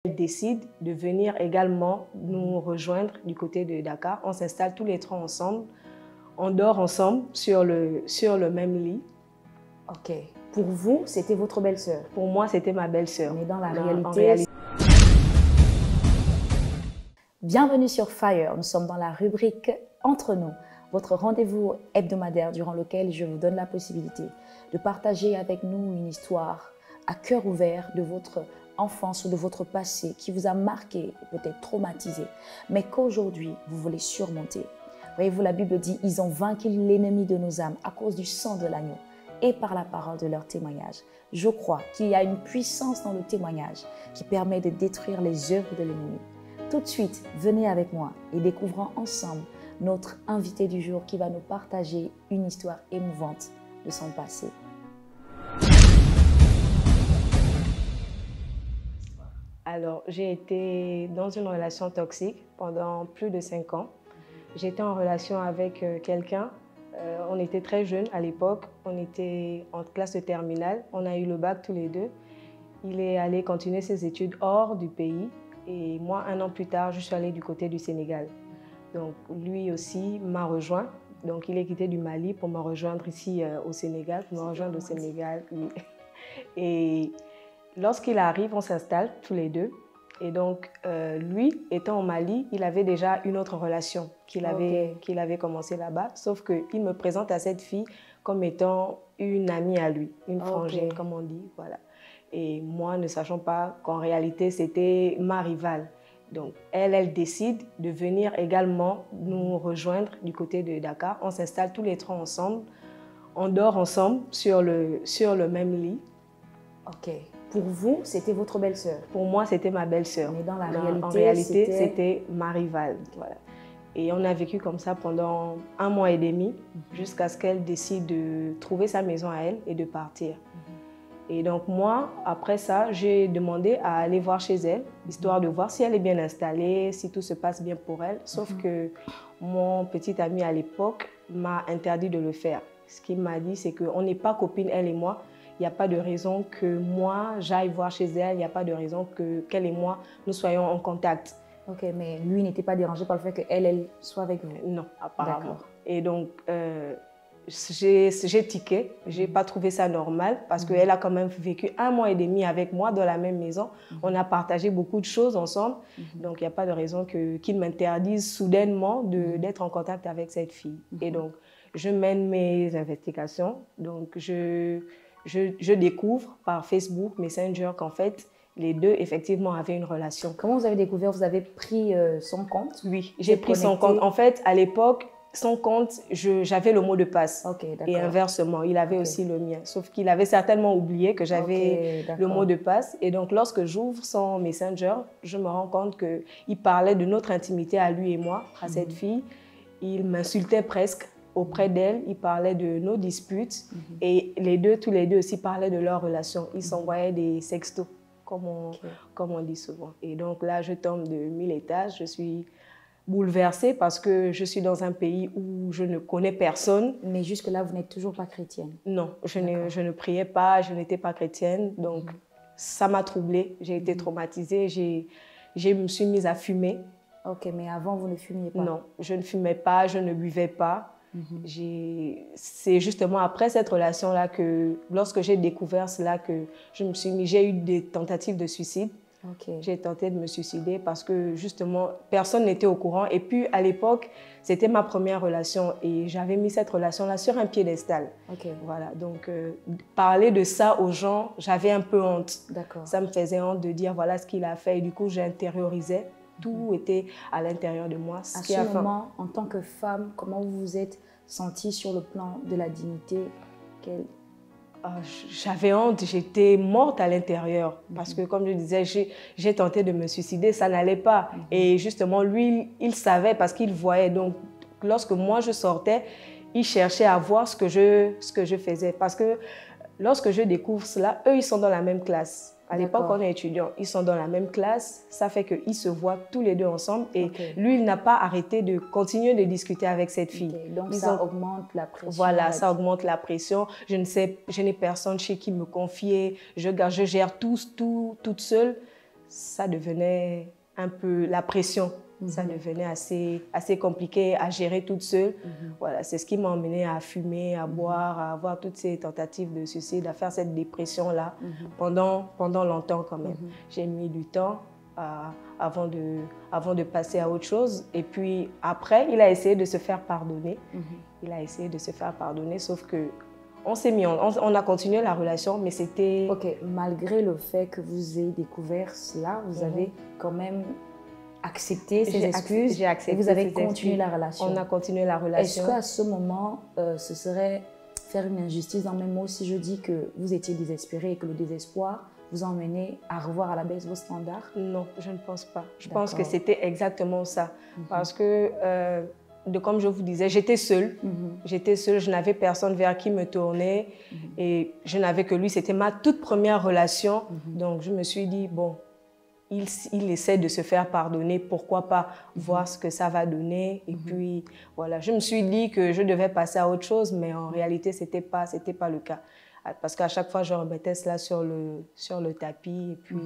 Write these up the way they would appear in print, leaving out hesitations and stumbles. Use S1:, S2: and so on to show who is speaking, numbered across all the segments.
S1: Elle décide de venir également nous rejoindre du côté de Dakar. On s'installe tous les trois ensemble. On dort ensemble sur le même lit.
S2: Ok. Pour vous, c'était votre belle-sœur?
S1: Pour moi, c'était ma belle-sœur.
S2: Mais dans la
S1: En
S2: réalité... Bienvenue sur Fire. Nous sommes dans la rubrique Entre nous, votre rendez-vous hebdomadaire durant lequel je vous donne la possibilité de partager avec nous une histoire à cœur ouvert de votre enfance ou de votre passé qui vous a marqué, peut-être traumatisé, mais qu'aujourd'hui vous voulez surmonter. Voyez-vous, la Bible dit, ils ont vaincu l'ennemi de nos âmes à cause du sang de l'agneau et par la parole de leur témoignage. Je crois qu'il y a une puissance dans le témoignage qui permet de détruire les œuvres de l'ennemi. Tout de suite, venez avec moi et découvrons ensemble notre invité du jour qui va nous partager une histoire émouvante de son passé.
S1: Alors, j'ai été dans une relation toxique pendant plus de 5 ans. J'étais en relation avec quelqu'un. On était très jeunes à l'époque. On était en classe de terminale. On a eu le bac tous les deux. Il est allé continuer ses études hors du pays. Et moi, 1 an plus tard, je suis allée du côté du Sénégal. Donc, lui aussi m'a rejoint. Donc, il est quitté du Mali pour me rejoindre ici au Sénégal, pour me rejoindre au Sénégal. Et lorsqu'il arrive, on s'installe tous les deux. Et donc, lui, étant au Mali, il avait déjà une autre relation qu'il avait commencé là-bas. Sauf qu'il me présente à cette fille comme étant une amie à lui, une frangine, comme on dit. Voilà. Et moi, ne sachant pas qu'en réalité, c'était ma rivale. Donc, elle décide de venir également nous rejoindre du côté de Dakar. On s'installe tous les trois ensemble. On dort ensemble sur le même lit.
S2: Ok. Pour vous, c'était votre belle-sœur?
S1: Pour moi, c'était ma belle-sœur.
S2: Mais dans la
S1: en réalité, c'était ma rivale. Voilà. Et on a vécu comme ça pendant 1 mois et demi, jusqu'à ce qu'elle décide de trouver sa maison à elle et de partir. Et donc moi, après ça, j'ai demandé à aller voir chez elle, histoire de voir si elle est bien installée, si tout se passe bien pour elle. Sauf que mon petit ami à l'époque m'a interdit de le faire. Ce qu'il m'a dit, c'est qu'on n'est pas copines, elle et moi. Il n'y a pas de raison que moi, j'aille voir chez elle. Il n'y a pas de raison qu'elle et moi, nous soyons en contact.
S2: Ok, mais lui n'était pas dérangé par le fait qu'elle soit avec vous?
S1: Non, apparemment. Et donc, j'ai tiqué. Je n'ai pas trouvé ça normal parce qu'elle a quand même vécu 1 mois et demi avec moi dans la même maison. On a partagé beaucoup de choses ensemble. Donc, il n'y a pas de raison qu'il m'interdise soudainement d'être en contact avec cette fille. Et donc, je mène mes investigations. Donc, je découvre par Facebook, Messenger, qu'en fait, les deux, effectivement, avaient une relation.
S2: Comment vous avez découvert? Vous avez pris son compte?
S1: Oui, j'ai pris son compte. En fait, à l'époque, son compte, j'avais le mot de passe.
S2: Okay,
S1: et inversement, il avait aussi le mien. Sauf qu'il avait certainement oublié que j'avais le mot de passe. Et donc, lorsque j'ouvre son Messenger, je me rends compte qu'il parlait de notre intimité à lui et moi, à cette fille. Il m'insultait presque auprès d'elle. Il parlait de nos disputes. Et tous les deux aussi parlaient de leur relation. Ils s'envoyaient des sextos, comme on dit souvent. Et donc là, je tombe de 1000 étages. Je suis bouleversée parce que je suis dans un pays où je ne connais personne.
S2: Mais jusque-là, vous n'êtes toujours pas chrétienne?
S1: Non, je ne priais pas, je n'étais pas chrétienne. Donc, ça m'a troublée. J'ai été traumatisée. Je me suis mise à fumer.
S2: Ok, mais avant, vous ne fumiez pas?
S1: Non, je ne fumais pas, je ne buvais pas. C'est justement après cette relation-là que, lorsque j'ai découvert cela, que j'ai eu des tentatives de suicide. J'ai tenté de me suicider parce que justement, personne n'était au courant. Et puis, à l'époque, c'était ma première relation et j'avais mis cette relation-là sur un piédestal. Voilà, donc, parler de ça aux gens, j'avais un peu honte. Ça me faisait honte de dire voilà ce qu'il a fait et du coup, j'intériorisais. Tout était à l'intérieur de moi.
S2: À ce moment, en tant que femme, comment vous vous êtes sentie sur le plan de la dignité?
S1: J'avais honte, j'étais morte à l'intérieur. Parce que, comme je disais, j'ai tenté de me suicider, ça n'allait pas. Et justement, lui, il savait parce qu'il voyait. Donc, lorsque moi, je sortais, il cherchait à voir ce que je faisais. Parce que lorsque je découvre cela, eux, ils sont dans la même classe. À l'époque, on est étudiants, ils sont dans la même classe, ça fait qu'ils se voient tous les deux ensemble et lui, il n'a pas arrêté de continuer de discuter avec cette fille.
S2: Donc ça augmente la pression.
S1: Voilà, ça augmente la pression. Je n'ai personne chez qui me confier, je gère tout toute seule. ça devenait un peu la pression. Ça devenait assez compliqué à gérer toute seule. Voilà, c'est ce qui m'a emmenée à fumer, à boire, à avoir toutes ces tentatives de suicide, à faire cette dépression-là pendant longtemps quand même. J'ai mis du temps avant de passer à autre chose. Et puis après, il a essayé de se faire pardonner. Il a essayé de se faire pardonner, sauf que on a continué la relation, mais c'était...
S2: Ok, malgré le fait que vous ayez découvert cela, vous avez quand même accepté ses excuses.
S1: J'ai accepté.
S2: Et vous avez continué la relation.
S1: On a continué la relation.
S2: Est-ce qu'à ce moment, ce serait faire une injustice dans mes mots si je dis que vous étiez désespéré et que le désespoir vous a emmené à revoir à la baisse vos standards?
S1: Non, je ne pense pas. Je pense que c'était exactement ça. Parce que, comme je vous disais, j'étais seule. J'étais seule, je n'avais personne vers qui me tourner. Et je n'avais que lui. C'était ma toute première relation. Donc, je me suis dit, bon, il essaie de se faire pardonner, pourquoi pas voir ce que ça va donner. Et puis, voilà, je me suis dit que je devais passer à autre chose, mais en réalité, ce n'était pas le cas. Parce qu'à chaque fois, je remettais cela sur le tapis. Et puis...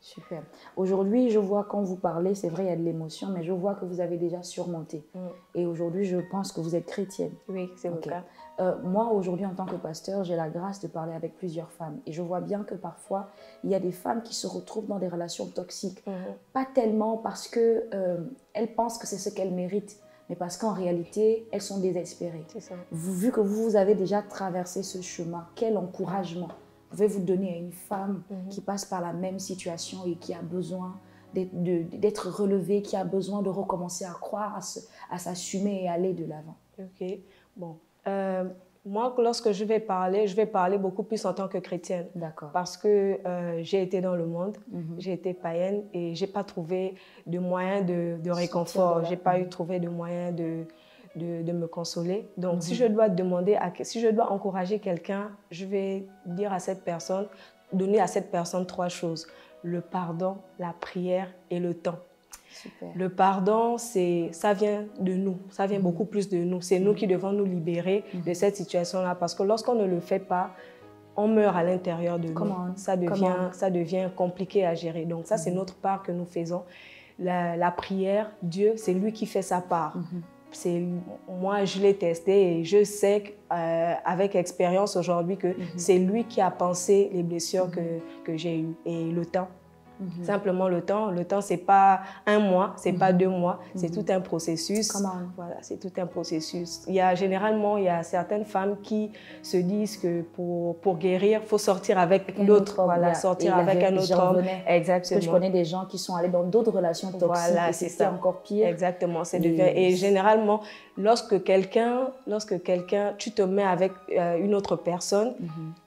S2: Super. Aujourd'hui, je vois quand vous parlez, c'est vrai, il y a de l'émotion, mais je vois que vous avez déjà surmonté. Et aujourd'hui, je pense que vous êtes chrétienne.
S1: Oui, c'est le cas.
S2: Moi, aujourd'hui, en tant que pasteur, j'ai la grâce de parler avec plusieurs femmes. Et je vois bien que parfois, il y a des femmes qui se retrouvent dans des relations toxiques. Pas tellement parce qu'elles pensent que c'est ce qu'elles méritent, mais parce qu'en réalité, elles sont désespérées.
S1: C'est ça.
S2: Vu que vous avez déjà traversé ce chemin, quel encouragement pouvez-vous donner à une femme qui passe par la même situation et qui a besoin d'être relevée, qui a besoin de recommencer à croire, à s'assumer et aller de l'avant?
S1: Ok, bon. Moi, lorsque je vais parler beaucoup plus en tant que chrétienne. D'accord. Parce que j'ai été dans le monde, j'ai été païenne et je n'ai pas trouvé de moyen de réconfort. Je n'ai pas trouvé de moyen de me consoler. Donc, si je dois encourager quelqu'un, je vais dire à cette personne, donner à cette personne 3 choses. Le pardon, la prière et le temps. Super. Le pardon, ça vient de nous, ça vient beaucoup plus de nous. C'est nous qui devons nous libérer de cette situation-là parce que lorsqu'on ne le fait pas, on meurt à l'intérieur de nous. Ça devient compliqué à gérer. Donc ça, c'est notre part que nous faisons. La prière, Dieu, c'est lui qui fait sa part. Moi, je l'ai testé et je sais avec expérience aujourd'hui que c'est lui qui a pensé les blessures que j'ai eues. Et le temps, simplement le temps, c'est pas 1 mois, c'est pas 2 mois, c'est tout un processus. Voilà, c'est tout un processus. Généralement, il y a certaines femmes qui se disent que pour guérir, il faut sortir avec l'autre, voilà, sortir avec un autre homme. Exactement.
S2: Parce que je connais des gens qui sont allés dans d'autres relations toxiques, voilà, et c'était encore pire.
S1: Exactement, et généralement, lorsque tu te mets avec une autre personne,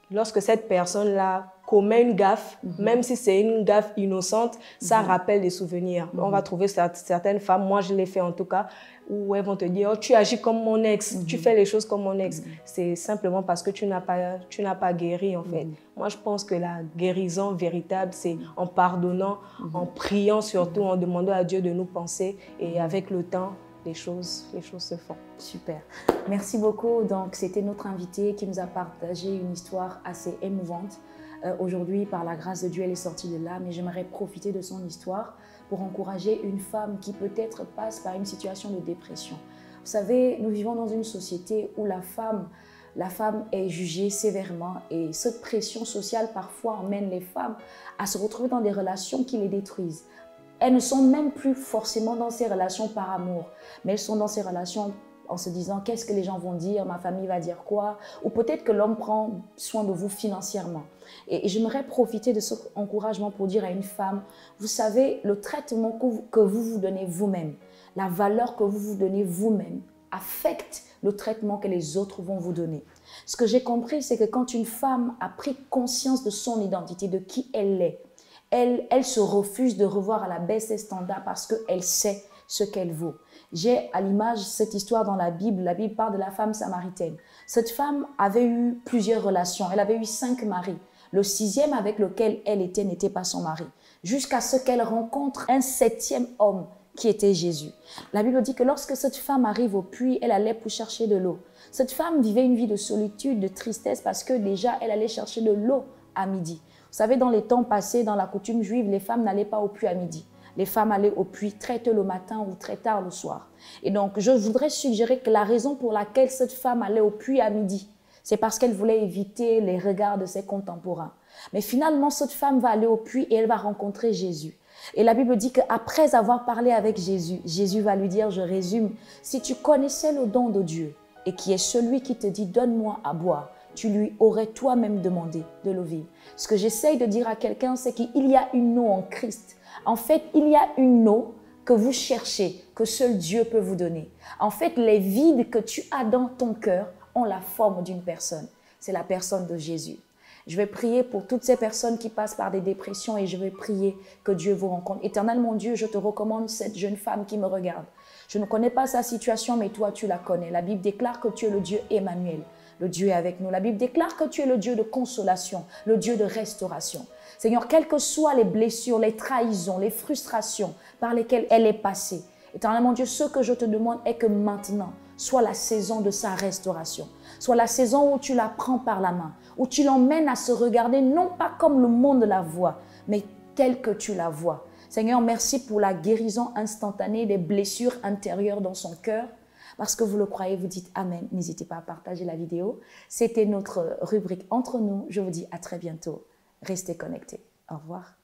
S1: lorsque cette personne-là commet une gaffe, même si c'est une gaffe innocente, ça rappelle des souvenirs. On va trouver certaines femmes, moi je l'ai fait en tout cas, où elles vont te dire oh, « tu agis comme mon ex, tu fais les choses comme mon ex ». C'est simplement parce que tu n'as pas guéri en fait. Moi je pense que la guérison véritable, c'est en pardonnant, en priant surtout, en demandant à Dieu de nous penser et avec le temps, les choses se font.
S2: Super. Merci beaucoup. Donc, c'était notre invitée qui nous a partagé une histoire assez émouvante. Aujourd'hui, par la grâce de Dieu, elle est sortie de là, mais j'aimerais profiter de son histoire pour encourager une femme qui peut-être passe par une situation de dépression. Vous savez, nous vivons dans une société où la femme est jugée sévèrement et cette pression sociale parfois emmène les femmes à se retrouver dans des relations qui les détruisent. Elles ne sont même plus forcément dans ces relations par amour, mais elles sont dans ces relations en se disant « qu'est-ce que les gens vont dire, ma famille va dire quoi ?» ou peut-être que l'homme prend soin de vous financièrement. Et j'aimerais profiter de cet encouragement pour dire à une femme, vous savez, le traitement que vous vous donnez vous-même, la valeur que vous vous donnez vous-même affecte le traitement que les autres vont vous donner. Ce que j'ai compris, c'est que quand une femme a pris conscience de son identité, de qui elle est, elle se refuse de revoir à la baisse ses standards parce qu'elle sait ce qu'elle vaut. J'ai à l'image cette histoire dans la Bible parle de la femme samaritaine. Cette femme avait eu plusieurs relations, elle avait eu 5 maris. Le 6e avec lequel elle était n'était pas son mari. Jusqu'à ce qu'elle rencontre un 7e homme qui était Jésus. La Bible dit que lorsque cette femme arrive au puits, elle allait pour chercher de l'eau. Cette femme vivait une vie de solitude, de tristesse parce que déjà elle allait chercher de l'eau à midi. Vous savez, dans les temps passés, dans la coutume juive, les femmes n'allaient pas au puits à midi. Les femmes allaient au puits très tôt le matin ou très tard le soir. Et donc, je voudrais suggérer que la raison pour laquelle cette femme allait au puits à midi, c'est parce qu'elle voulait éviter les regards de ses contemporains. Mais finalement, cette femme va aller au puits et elle va rencontrer Jésus. Et la Bible dit qu'après avoir parlé avec Jésus, Jésus va lui dire, je résume, si tu connaissais le don de Dieu et qui est celui qui te dit, donne-moi à boire, tu lui aurais toi-même demandé de l'eau vive. Ce que j'essaye de dire à quelqu'un, c'est qu'il y a une eau en Christ. En fait, il y a une eau que vous cherchez, que seul Dieu peut vous donner. En fait, les vides que tu as dans ton cœur ont la forme d'une personne. C'est la personne de Jésus. Je vais prier pour toutes ces personnes qui passent par des dépressions et je vais prier que Dieu vous rencontre. Éternel mon Dieu, je te recommande cette jeune femme qui me regarde. Je ne connais pas sa situation, mais toi, tu la connais. La Bible déclare que tu es le Dieu Emmanuel. Le Dieu est avec nous. La Bible déclare que tu es le Dieu de consolation, le Dieu de restauration. Seigneur, quelles que soient les blessures, les trahisons, les frustrations par lesquelles elle est passée, éternel mon Dieu, ce que je te demande est que maintenant soit la saison de sa restauration. Soit la saison où tu la prends par la main, où tu l'emmènes à se regarder, non pas comme le monde la voit, mais telle que tu la vois. Seigneur, merci pour la guérison instantanée des blessures intérieures dans son cœur. Parce que vous le croyez, vous dites Amen. N'hésitez pas à partager la vidéo. C'était notre rubrique Entre nous. Je vous dis à très bientôt. Restez connectés. Au revoir.